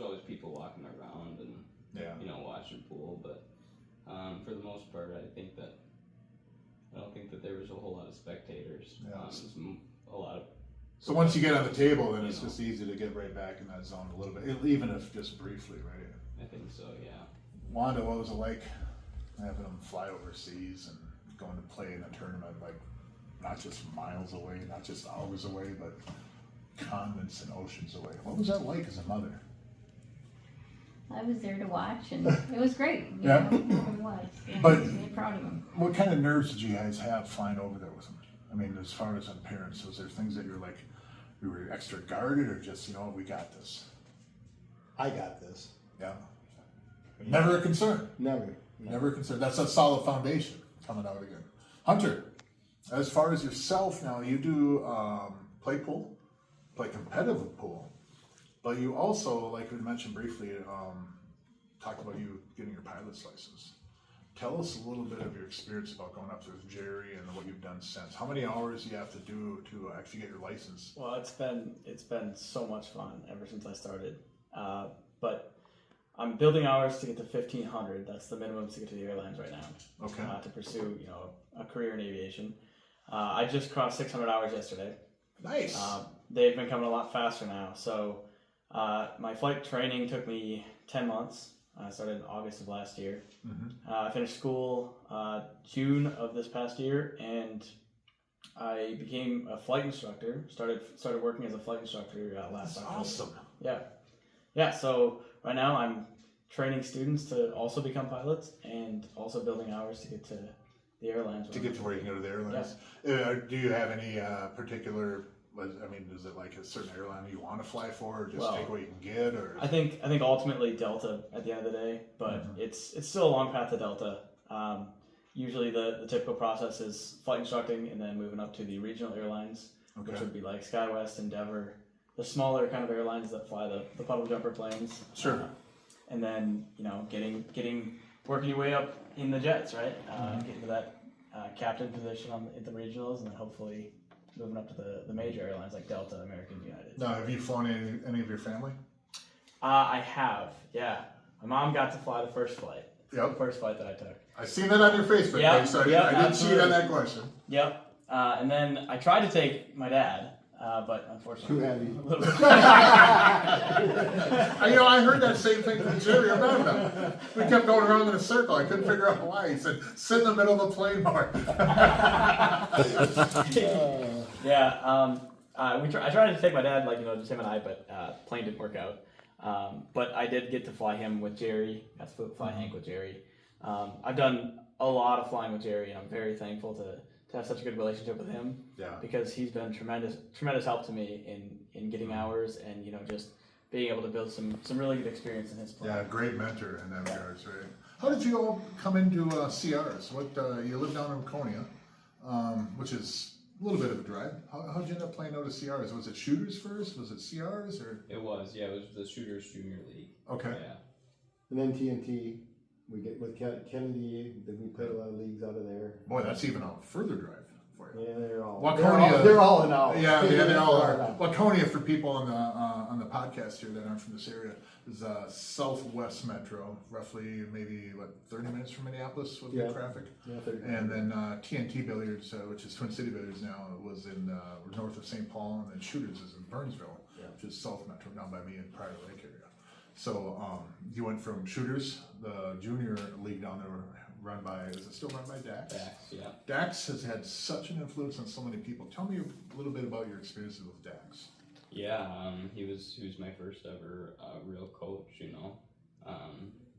there's always people walking around and watching pool, but for the most part, I don't think that there was a whole lot of spectators. A lot of. So once you get on the table, then it's just easy to get right back in that zone a little bit, even if just briefly, right? I think so, yeah. Wanda, what was it like having them fly overseas and going to play in a tournament, like not just miles away, not just hours away, but continents and oceans away? What was that like as a mother? I was there to watch, and it was great. Yeah. It was. Yeah, But I was really proud of them. what kind of nerves did you guys have flying over there with them? I mean, as far as parents, was there things that you were extra guarded, or just, we got this? I got this. Yeah. Never a concern. Never. A concern. That's a solid foundation coming out again. Hunter, as far as yourself now, you do play pool, play competitive pool, but you also, like we mentioned briefly, talked about you getting your pilot's license. Tell us a little bit of your experience about going up with Jerry and what you've done since. How many hours do you have to do to actually get your license? Well, it's been so much fun ever since I started. But I'm building hours to get to 1,500. That's the minimum to get to the airlines right now. Okay. To pursue a career in aviation. I just crossed 600 hours yesterday. Nice. They've been coming a lot faster now. So my flight training took me 10 months. I started in August of last year. Mm-hmm. I finished school June of this past year, and I became a flight instructor. Started working as a flight instructor last That's October. awesome. Yeah. So right now I'm training students to also become pilots, and also building hours to get to the airlines. To get to where you can go to the airlines. Yeah. Do you have any particular? I mean, is it like a certain airline you want to fly for, or just take what you can get? Or I think ultimately Delta at the end of the day, but it's still a long path to Delta. Usually the typical process is flight instructing and then moving up to the regional airlines, which would be like SkyWest, Endeavor, the smaller kind of airlines that fly the puddle jumper planes. Sure. And then working your way up in the jets, right? Getting to that captain position at the regionals, and then hopefully moving up to the major airlines like Delta, American, United. Now, have you flown any of your family? I have, yeah. My mom got to fly the first flight. Yep. The first flight that I took. I seen that on your Facebook page, so I did cheat on that question. Yep. And then I tried to take my dad, but unfortunately, Too heavy. A little bit. I heard that same thing from Jerry about that. We kept going around in a circle. I couldn't figure out why. He said, "Sit in the middle of the plane, Mark." Yeah. I tried to take my dad, just him and I, but plane didn't work out. But I did get to fly him with Jerry. Got to fly Hank with Jerry. I've done a lot of flying with Jerry, and I'm very thankful to have such a good relationship with him. Yeah. Because he's been tremendous help to me in getting hours and just being able to build some really good experience in his plane. Yeah, great mentor in that regards, right? How did you all come into CRs? You live down in Laconia, which is a little bit of a drive. How did you end up playing out of CRs? Was it shooters first? Was it CRs or? It was the Shooters Junior League. Okay. Yeah. And then TNT, we get with Kennedy. Then we played a lot of leagues out of there. Boy, that's even a further drive for you. Yeah, they're all. Waconia, they're all an hour. Yeah, they all are. Waconia, for people on the podcast here that aren't from this area, is southwest metro, roughly maybe 30 minutes from Minneapolis with good traffic. Yeah, 30 and then TNT Billiards, which is Twin City Billiards now, was in north of St. Paul, and then Shooters is in Burnsville, which is south metro, down by me in Pryor Lake area. So you went from Shooters, the junior league down there, is it still run by Dax? Dax, yeah. Dax has had such an influence on so many people. Tell me a little bit about your experiences with Dax. Yeah, he was my first ever real coach.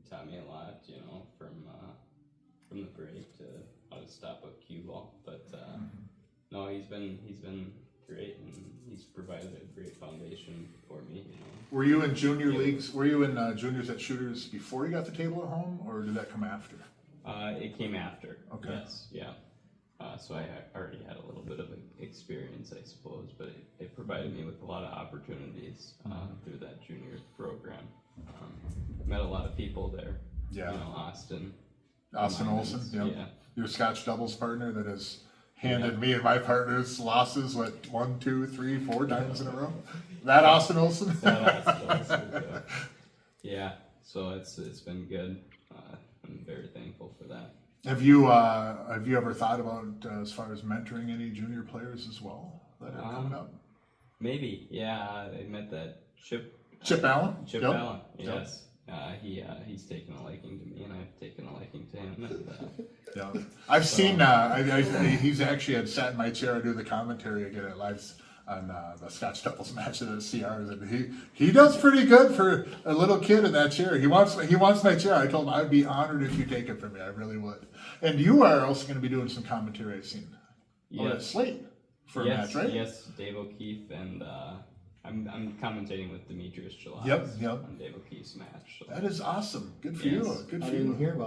Taught me a lot. From the break to how to stop a cue ball. But no, he's been great, and he's provided a great foundation for me. Were you in junior leagues? Were you in juniors at Shooters before you got the table at home, or did that come after? It came after. Okay. Yes. Yeah. So I already had a little bit of experience, I suppose, but it provided me with a lot of opportunities through that junior program. Met a lot of people there. Yeah. Austin Olson. Yep. Yeah. Your Scotch doubles partner that has handed me and my partners losses 1, 2, 3, 4 times in a row. That Austin Olson. Yeah, so it's been good. I'm very thankful for that. Have you ever thought about as far as mentoring any junior players as well that are coming up? Maybe, yeah. I met that Chip Allen. Chip Yep. Allen, yes. He's taken a liking to me, and I've taken a liking to him. And, Yeah, I've seen. He's actually had sat in my chair and do the commentary again at live on the Scotch doubles match at the CRs, and he does pretty good for a little kid in that chair. He wants my chair. I told him I'd be honored if you take it from me. I really would. And you are also going to be doing some commentary. I've seen. Oh, that's Slate for a match, right? Yes, Dave O'Keefe, and I'm commentating with Demetrius Chalas Yep. on Dave O'Keefe's match. So. That is awesome. Good for Yes. you. Good I for didn't you. hear about